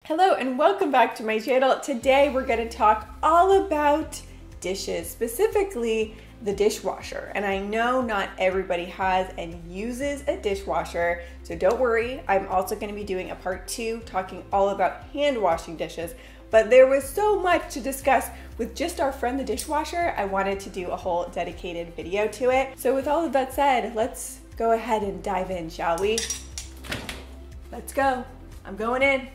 Hello and welcome back to my channel. Today we're going to talk all about dishes, specifically the dishwasher. And I know not everybody has and uses a dishwasher, so don't worry. I'm also going to be doing a part 2 talking all about hand washing dishes. But there was so much to discuss with just our friend the dishwasher, I wanted to do a whole dedicated video to it. So with all of that said, let's go ahead and dive in, shall we? Let's go. I'm going in.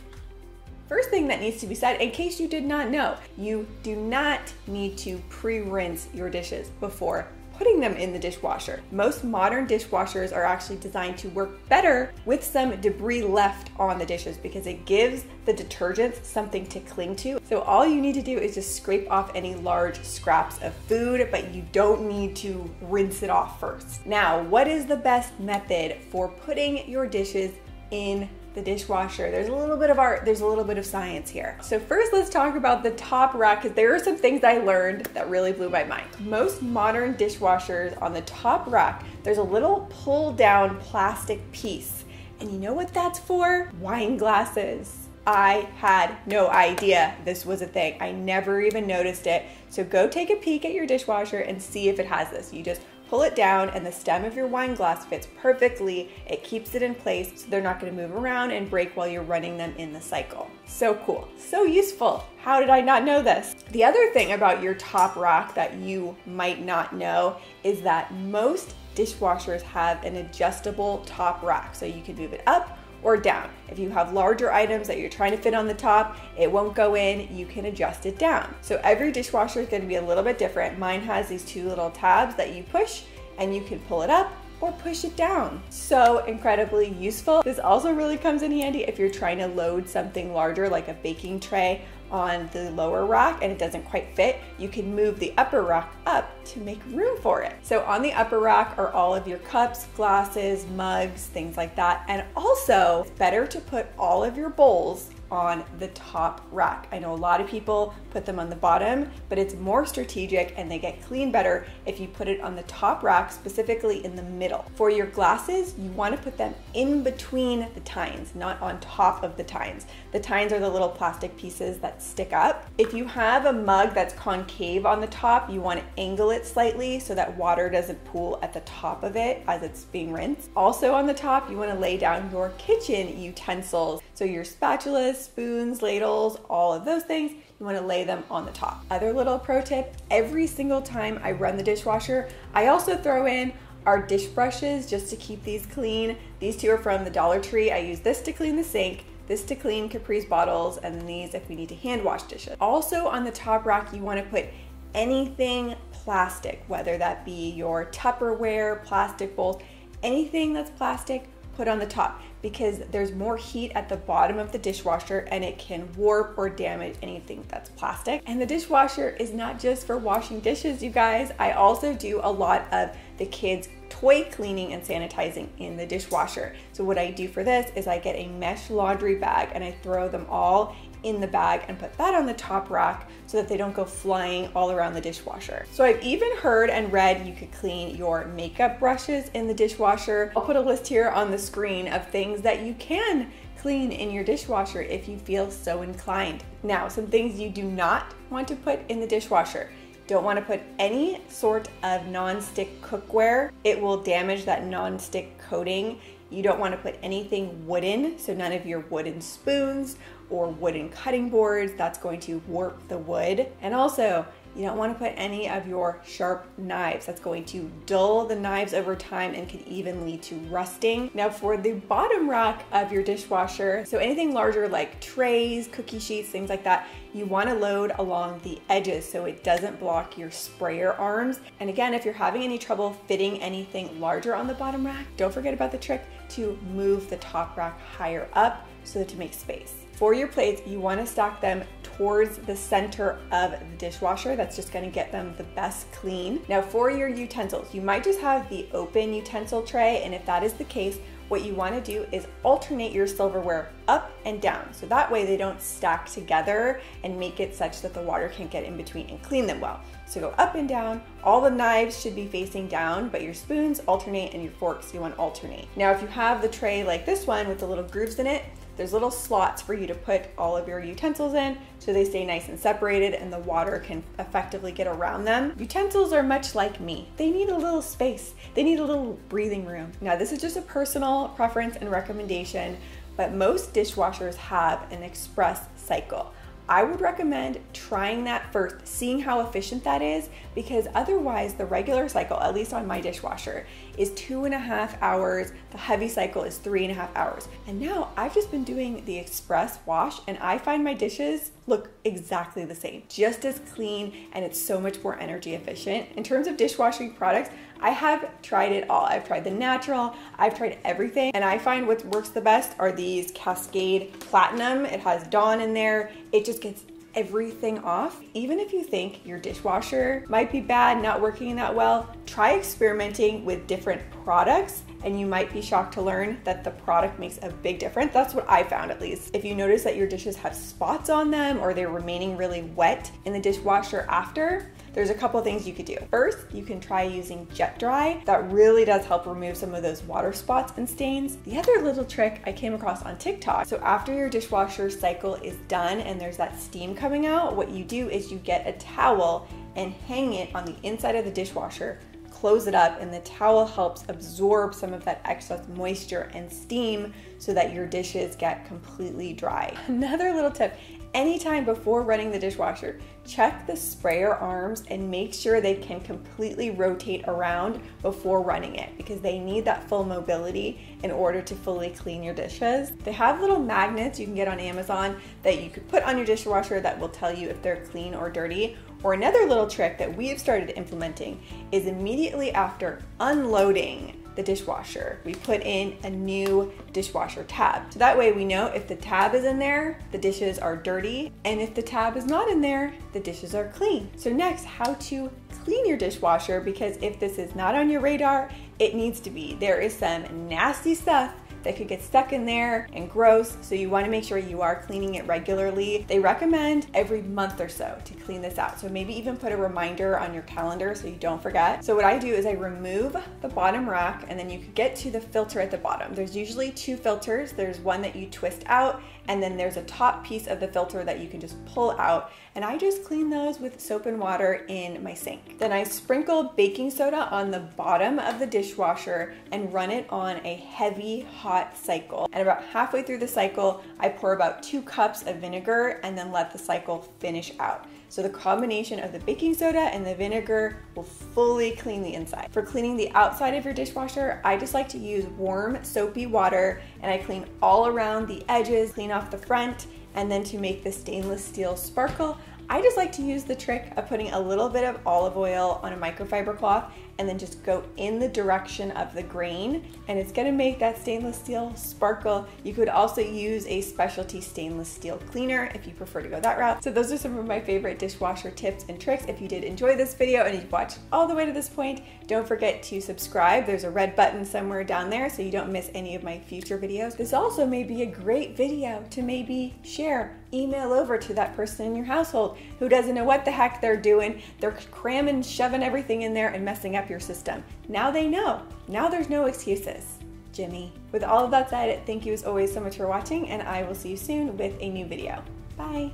First thing that needs to be said, in case you did not know, you do not need to pre-rinse your dishes before putting them in the dishwasher. Most modern dishwashers are actually designed to work better with some debris left on the dishes because it gives the detergents something to cling to. So all you need to do is just scrape off any large scraps of food, but you don't need to rinse it off first. Now, what is the best method for putting your dishes in the dishwasher? There's a little bit of art, there's a little bit of science here. So first let's talk about the top rack, because there are some things I learned that really blew my mind. Most modern dishwashers, on the top rack, there's a little pull down plastic piece. And you know what that's for? Wine glasses. I had no idea this was a thing. I never even noticed it. So go take a peek at your dishwasher and see if it has this. You just pull it down and the stem of your wine glass fits perfectly. It keeps it in place so they're not going to move around and break while you're running them in the cycle. So cool, so useful. How did I not know this? The other thing about your top rack that you might not know is that most dishwashers have an adjustable top rack, so you can move it up or down. If you have larger items that you're trying to fit on the top, it won't go in, you can adjust it down. So every dishwasher is gonna be a little bit different. Mine has these two little tabs that you push and you can pull it up or push it down. So incredibly useful. This also really comes in handy if you're trying to load something larger like a baking tray on the lower rack and it doesn't quite fit, you can move the upper rack up to make room for it. So on the upper rack are all of your cups, glasses, mugs, things like that. And also, it's better to put all of your bowls on the top rack. I know a lot of people put them on the bottom, but it's more strategic and they get clean better if you put it on the top rack, specifically in the middle. For your glasses, you want to put them in between the tines, not on top of the tines. The tines are the little plastic pieces that stick up. If you have a mug that's concave on the top, you want to angle it slightly so that water doesn't pool at the top of it as it's being rinsed. Also on the top, you want to lay down your kitchen utensils. So your spatulas, spoons, ladles, all of those things, you want to lay them on the top. Other little pro tip, every single time I run the dishwasher, I also throw in our dish brushes just to keep these clean. These two are from the Dollar Tree. I use this to clean the sink, this to clean Capri's bottles, and then these if we need to hand wash dishes. Also on the top rack, you want to put anything plastic, whether that be your Tupperware, plastic bowls, anything that's plastic, put on the top, because there's more heat at the bottom of the dishwasher and it can warp or damage anything that's plastic. And the dishwasher is not just for washing dishes, you guys. I also do a lot of the kids' toy cleaning and sanitizing in the dishwasher. So what I do for this is I get a mesh laundry bag and I throw them all in the bag and put that on the top rack so that they don't go flying all around the dishwasher. So I've even heard and read you could clean your makeup brushes in the dishwasher. I'll put a list here on the screen of things that you can clean in your dishwasher if you feel so inclined. Now, some things you do not want to put in the dishwasher. Don't want to put any sort of non-stick cookware. It will damage that non-stick coating. You don't want to put anything wooden, so none of your wooden spoons or wooden cutting boards. That's going to warp the wood. And also, you don't want to put any of your sharp knives. That's going to dull the knives over time and can even lead to rusting. Now for the bottom rack of your dishwasher, so anything larger like trays, cookie sheets, things like that, you want to load along the edges so it doesn't block your sprayer arms. And again, if you're having any trouble fitting anything larger on the bottom rack, don't forget about the trick to move the top rack higher up so that to make space. For your plates, you want to stack them towards the center of the dishwasher. That's just going to get them the best clean. Now for your utensils, you might just have the open utensil tray, and if that is the case, what you want to do is alternate your silverware up and down. So that way they don't stack together and make it such that the water can't get in between and clean them well. So go up and down. All the knives should be facing down, but your spoons alternate and your forks you want to alternate. Now, if you have the tray like this one with the little grooves in it, there's little slots for you to put all of your utensils in so they stay nice and separated and the water can effectively get around them. Utensils are much like me. They need a little space. They need a little breathing room. Now, this is just a personal preference and recommendation, but most dishwashers have an express cycle. I would recommend trying that first, seeing how efficient that is, because otherwise the regular cycle, at least on my dishwasher, is 2.5 hours. The heavy cycle is 3.5 hours. And now I've just been doing the express wash and I find my dishes look exactly the same, just as clean, and it's so much more energy efficient. In terms of dishwashing products, I have tried it all. I've tried the natural, I've tried everything, and I find what works the best are these Cascade Platinum. It has Dawn in there. It just gets everything off. Even if you think your dishwasher might be bad, not working that well, try experimenting with different products and you might be shocked to learn that the product makes a big difference. That's what I found, at least. If you notice that your dishes have spots on them or they're remaining really wet in the dishwasher after, there's a couple things you could do. First, you can try using Jet Dry. That really does help remove some of those water spots and stains. The other little trick I came across on TikTok, so after your dishwasher cycle is done and there's that steam coming out, what you do is you get a towel and hang it on the inside of the dishwasher, close it up, and the towel helps absorb some of that excess moisture and steam so that your dishes get completely dry. Another little tip, anytime before running the dishwasher, check the sprayer arms and make sure they can completely rotate around before running it, because they need that full mobility in order to fully clean your dishes. They have little magnets you can get on Amazon that you could put on your dishwasher that will tell you if they're clean or dirty. Or another little trick that we have started implementing is immediately after unloading the dishwasher, we put in a new dishwasher tab. So that way we know if the tab is in there, the dishes are dirty, and if the tab is not in there, the dishes are clean. So next, how to clean your dishwasher, because if this is not on your radar, it needs to be. There is some nasty stuff that could get stuck in there and gross, so you want to make sure you are cleaning it regularly. They recommend every month or so to clean this out, so maybe even put a reminder on your calendar so you don't forget. So what I do is I remove the bottom rack, and then you could get to the filter at the bottom. There's usually two filters. There's one that you twist out, and then there's a top piece of the filter that you can just pull out, and I just clean those with soap and water in my sink. Then I sprinkle baking soda on the bottom of the dishwasher and run it on a heavy hot cycle. And about halfway through the cycle, I pour about 2 cups of vinegar and then let the cycle finish out. So the combination of the baking soda and the vinegar will fully clean the inside. For cleaning the outside of your dishwasher, I just like to use warm soapy water, and I clean all around the edges, clean off the front, and then to make the stainless steel sparkle, I just like to use the trick of putting a little bit of olive oil on a microfiber cloth and then just go in the direction of the grain, and it's gonna make that stainless steel sparkle. You could also use a specialty stainless steel cleaner if you prefer to go that route. So those are some of my favorite dishwasher tips and tricks. If you did enjoy this video and you've watched all the way to this point, don't forget to subscribe. There's a red button somewhere down there so you don't miss any of my future videos. This also may be a great video to maybe share, email over to that person in your household who doesn't know what the heck they're doing. They're cramming, shoving everything in there and messing up your system. Now they know. Now there's no excuses. Jimmy. With all of that said, thank you as always so much for watching, and I will see you soon with a new video. Bye.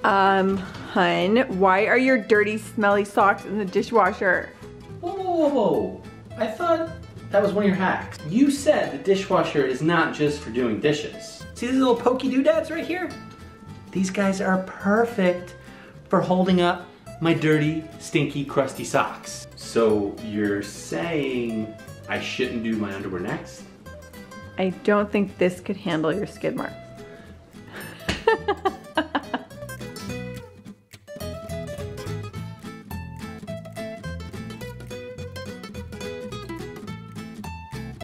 Hun, why are your dirty, smelly socks in the dishwasher? Whoa, whoa, whoa. I thought that was one of your hacks. You said the dishwasher is not just for doing dishes. See these little pokey doodads right here? These guys are perfect for holding up my dirty, stinky, crusty socks. So you're saying I shouldn't do my underwear next? I don't think this could handle your skid marks.